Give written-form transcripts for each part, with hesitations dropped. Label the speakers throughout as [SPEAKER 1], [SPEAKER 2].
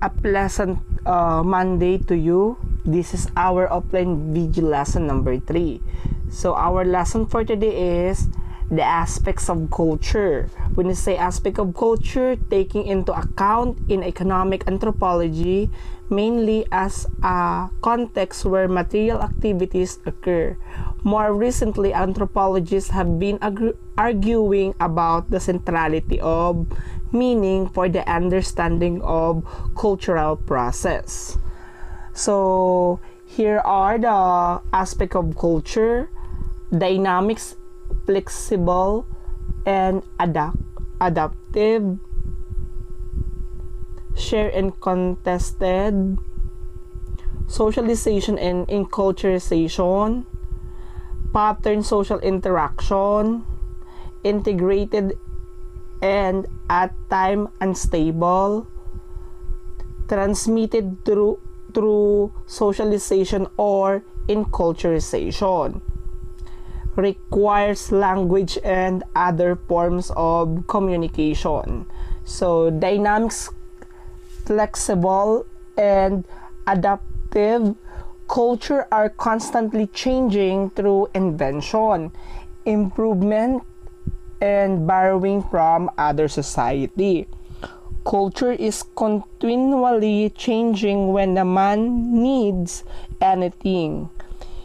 [SPEAKER 1] a pleasant Monday to you. This is our offline video lesson number 3. So our lesson for today is the aspects of culture. When you say aspect of culture, taking into account in economic anthropology, mainly as a context where material activities occur. More recently, anthropologists have been arguing about the centrality of meaning for the understanding of cultural process. So, here are the aspects of culture: dynamics, flexible, and adaptive, share and contested, socialization and enculturization, pattern social interaction, integrated and at time unstable, transmitted through socialization or enculturization, requires language and other forms of communication. So dynamics, flexible, and adaptive culture are constantly changing through invention, improvement, and borrowing from other society. Culture is continually changing. When a man needs anything,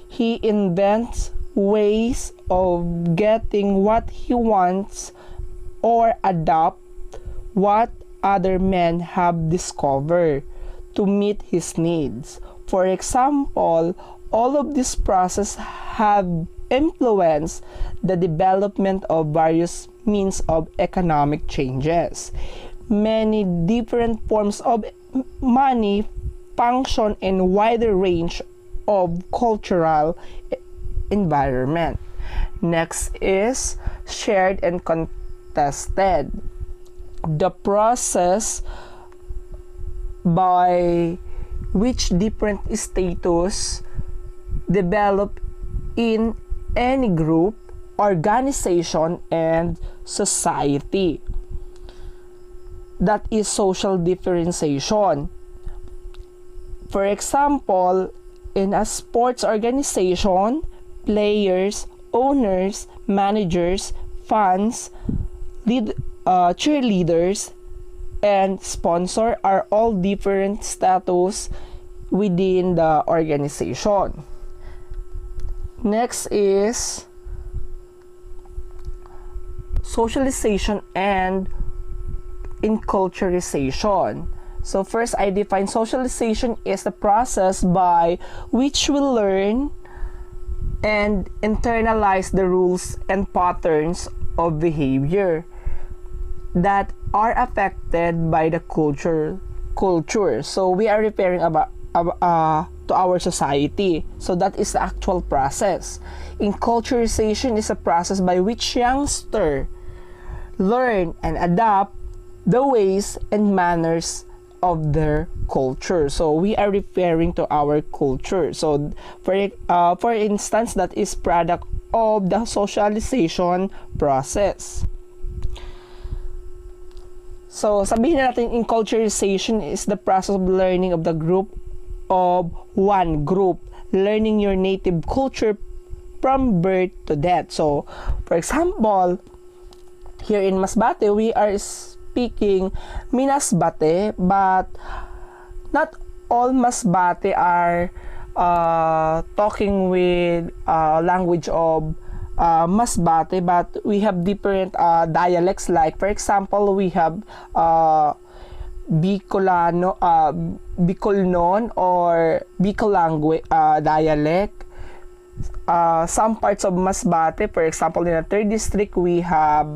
[SPEAKER 1] he invents ways of getting what he wants or adopt what other men have discovered to meet his needs. For example, all of these processes have influenced the development of various means of economic changes. Many different forms of money function in a wider range of cultural environment. Next is shared and contested. The process by which different status develop in any group, organization, and society. That is social differentiation. For example, in a sports organization, players, owners, managers, fans, cheerleaders, and sponsor are all different status within the organization. Next is socialization and enculturization. So first, I define socialization is the process by which we learn and internalize the rules and patterns of behavior that are affected by the culture. So we are referring about to our society. So that is the actual process. Enculturization is a process by which youngsters learn and adopt the ways and manners of their culture. So we are referring to our culture. So for instance, that is product of the socialization process. So sabihin natin, enculturization is the process of learning of the group of one group, learning your native culture from birth to death. So for example, here in Masbate, we are speaking Minasbate, but not all Masbate are talking with language of Masbate, but we have different dialects. Like for example, we have Bicolnon or Bicol language dialect. Some parts of Masbate, for example, in the 3rd district, we have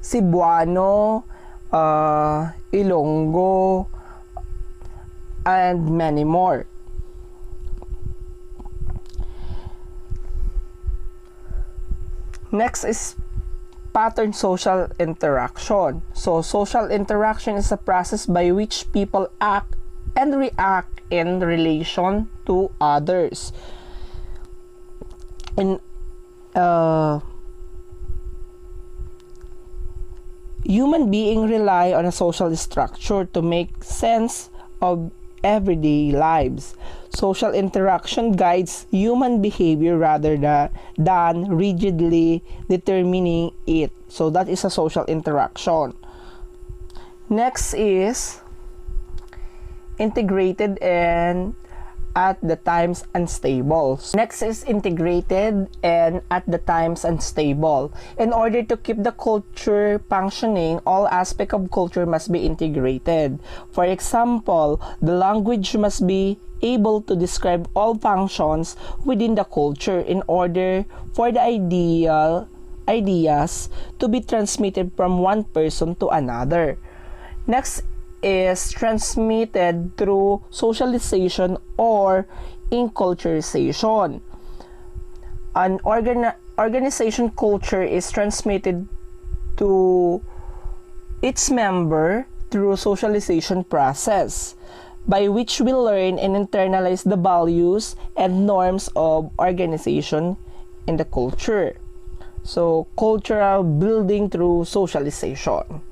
[SPEAKER 1] Cebuano, Ilonggo, and many more. Next is pattern social interaction. So social interaction is a process by which people act and react in relation to others. In Human beings rely on a social structure to make sense of everyday lives. Social interaction guides human behavior rather than rigidly determining it. So that is a social interaction. Next is integrated and at the times unstable. Next is integrated and at the times unstable. In order to keep the culture functioning, all aspects of culture must be integrated. For example, the language must be able to describe all functions within the culture in order for the ideas to be transmitted from one person to another. Next is transmitted through socialization or inculturization. An organization culture is transmitted to its member through socialization process, by which we learn and internalize the values and norms of organization in the culture. So, cultural building through socialization.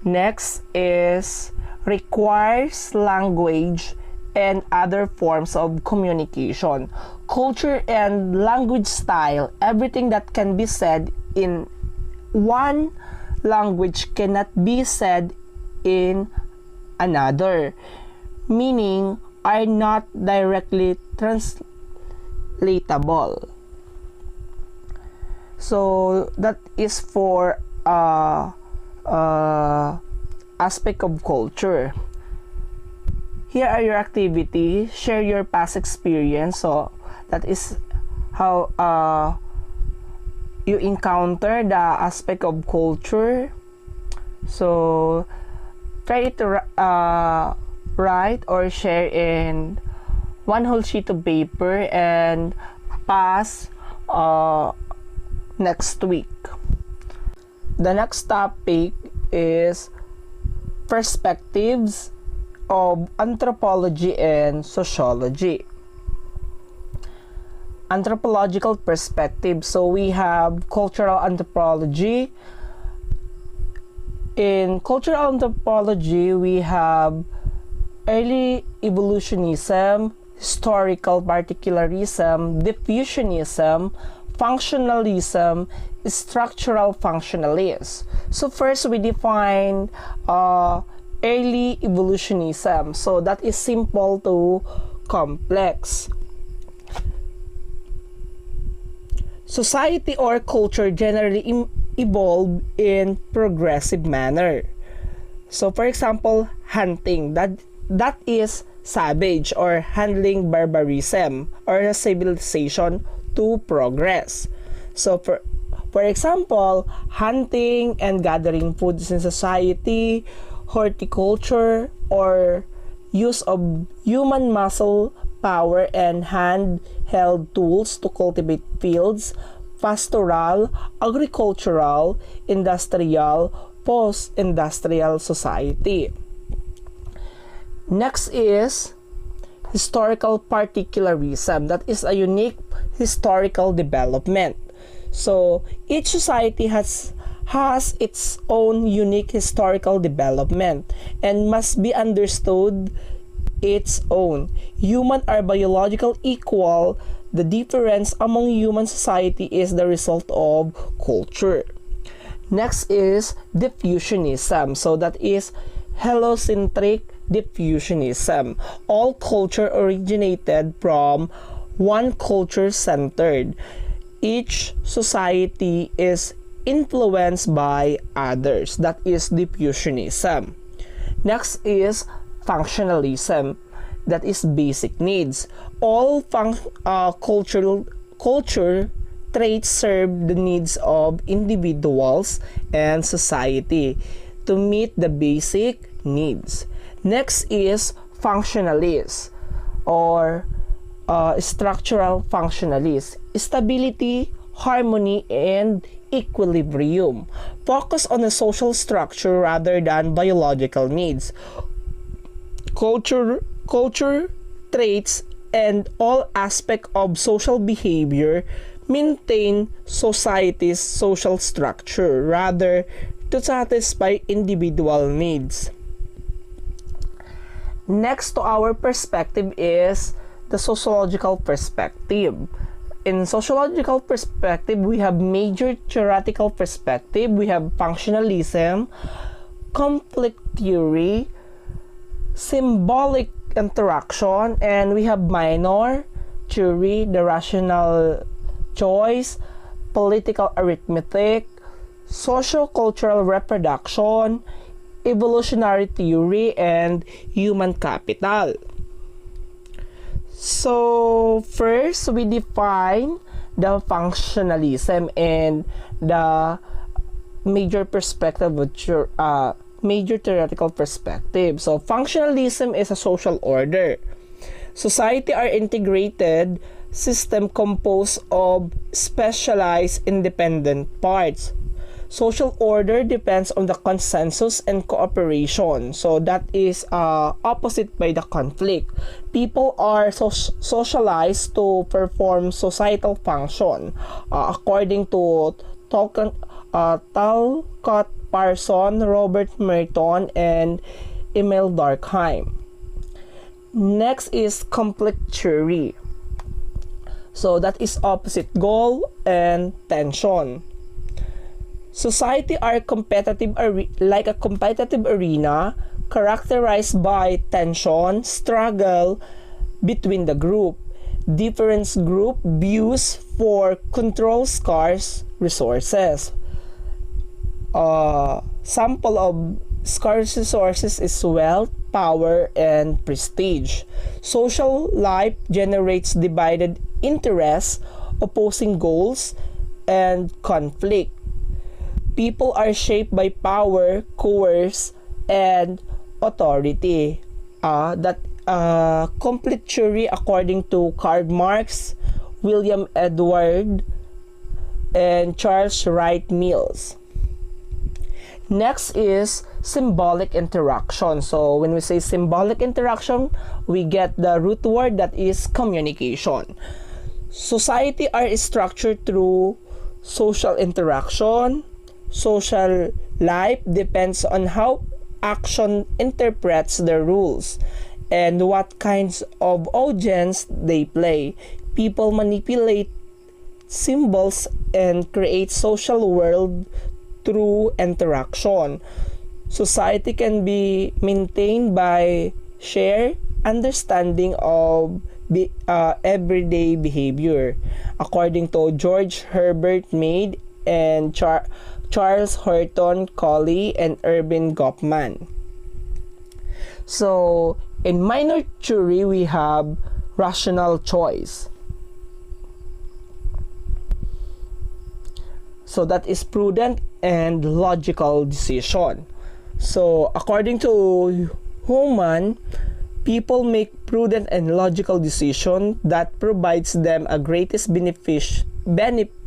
[SPEAKER 1] Next is requires language and other forms of communication. Culture and language style, everything that can be said in one language cannot be said in another, meaning are not directly translatable. So that is for aspect of culture. Here are your activities. Share your past experience. So that is how you encounter the aspect of culture. So try to write or share in one whole sheet of paper and pass next week. The next topic is perspectives of anthropology and sociology. Anthropological perspective. So we have cultural anthropology. In cultural anthropology, we have early evolutionism, historical particularism, diffusionism, functionalism, structural functionalism. So first we define early evolutionism. So that is simple to complex. Society or culture generally evolve in progressive manner. So for example, hunting, that is savage or handling barbarism or a civilization to progress. So for example, hunting and gathering foods in society, horticulture, or use of human muscle power and handheld tools to cultivate fields, pastoral, agricultural, industrial, post-industrial society. Next is historical particularism. That is a unique historical development. So each society has its own unique historical development and must be understood its own. Humans are biological equal. The difference among human society is the result of culture. Next is diffusionism. So that is heliocentric diffusionism. All culture originated from one culture centered. Each society is influenced by others. That is diffusionism. Next is functionalism. That is basic needs. All culture traits serve the needs of individuals and society to meet the basic needs. Next is functionalist or structural functionalist. Stability, harmony, and equilibrium. Focus on the social structure rather than biological needs. Culture traits and all aspects of social behavior maintain society's social structure rather to satisfy individual needs. Next to our perspective is the sociological perspective. In sociological perspective, we have major theoretical perspective, we have functionalism, conflict theory, symbolic interaction, and we have minor theory, the rational choice, political arithmetic, socio-cultural reproduction, evolutionary theory, and human capital. So first, we define the functionalism and the major perspective of major theoretical perspective. So functionalism is a social order. Society are integrated system composed of specialized independent parts. Social order depends on the consensus and cooperation. So that is opposite by the conflict. People are socialized to perform societal function according to Talcott Parson, Robert Merton, and Emil Durkheim. Next is conflict theory. So that is opposite goal and tension. Society are competitive like a competitive arena characterized by tension, struggle between the group. Different group views for control scarce resources. Sample of scarce resources is wealth, power, and prestige. Social life generates divided interests, opposing goals, and conflict. People are shaped by power, coerce, and authority. Complete theory according to Karl Marx, William Edward, and Charles Wright Mills. Next is symbolic interaction. So when we say symbolic interaction, we get the root word that is communication. Society are structured through social interaction. Social life depends on how action interprets the rules and what kinds of audience they play. People manipulate symbols and create social world through interaction. Society can be maintained by shared understanding of everyday behavior, according to George Herbert Mead and Charles Horton Colley and Irving Goffman. So in minor theory, we have rational choice. So that is prudent and logical decision. So according to Human, people make prudent and logical decision that provides them a greatest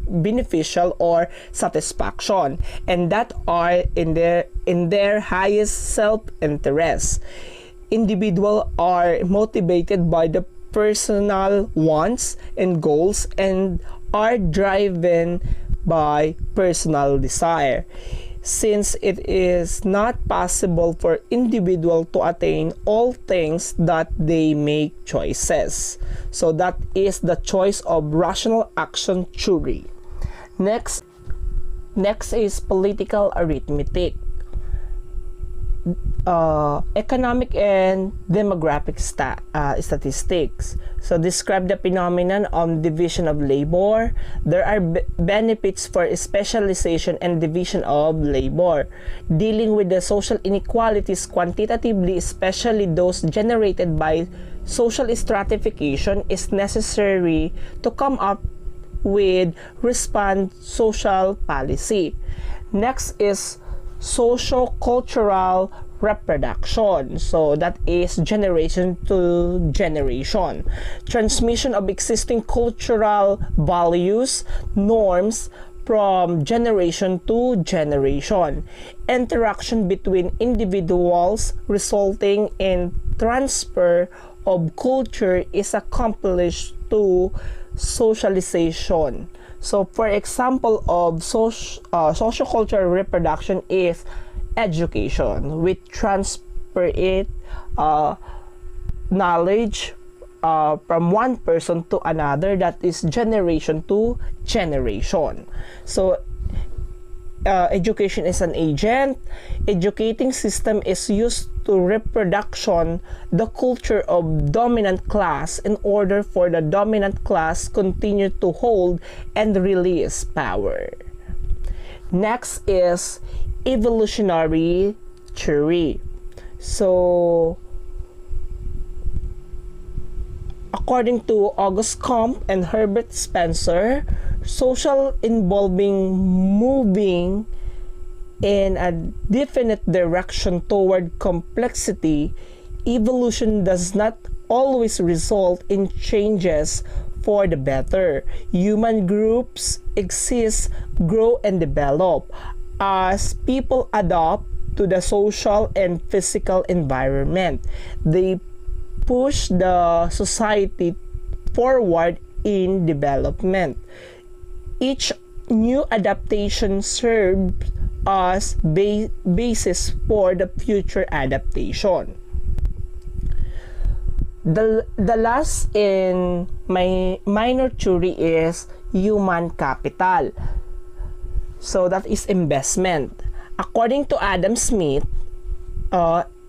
[SPEAKER 1] beneficial or satisfaction, and that are in their highest self-interest. Individuals are motivated by the personal wants and goals and are driven by personal desire. Since it is not possible for individual to attain all things that they make choices. So that is the choice of rational action theory. Next is political arithmetic. Economic and demographic statistics. So describe the phenomenon of division of labor. There are benefits for specialization and division of labor. Dealing with the social inequalities quantitatively, especially those generated by social stratification, is necessary to come up with response social policy. Next is socio-cultural reproduction. So that is generation to generation. Transmission of existing cultural values, norms from generation to generation. Interaction between individuals resulting in transfer of culture is accomplished through socialization. So, for example of sociocultural reproduction is education. We transfer it knowledge from one person to another, that is generation to generation. So education is an agent. Educating system is used to reproduction the culture of dominant class in order for the dominant class continue to hold and release power. Next is evolutionary theory. So according to Auguste Comte and Herbert Spencer, social involving moving in a definite direction toward complexity, evolution does not always result in changes for the better. Human groups exist, grow, and develop as people adapt to the social and physical environment. They push the society forward in development. Each new adaptation serves as basis for the future adaptation. The last in my minor theory is human capital. So that is investment. According to Adam Smith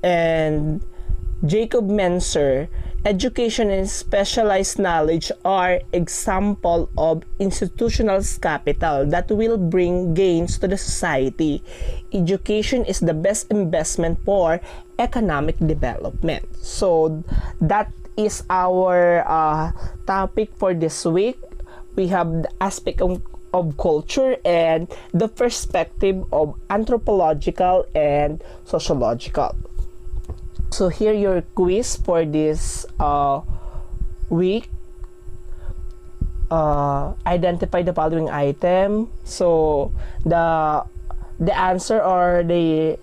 [SPEAKER 1] and Jacob Menser, education and specialized knowledge are example of institutional capital that will bring gains to the society. Education is the best investment for economic development. So that is our topic for this week. We have the aspect of culture and the perspective of anthropological and sociological. So here your quiz for this week. Identify the following item. So the answer or the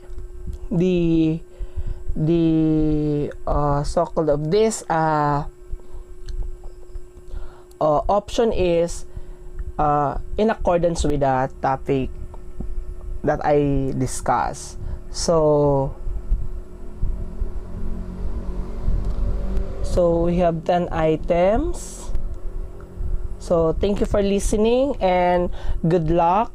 [SPEAKER 1] so-called of this option is in accordance with the topic that I discussed. So we have 10 items. So thank you for listening and good luck.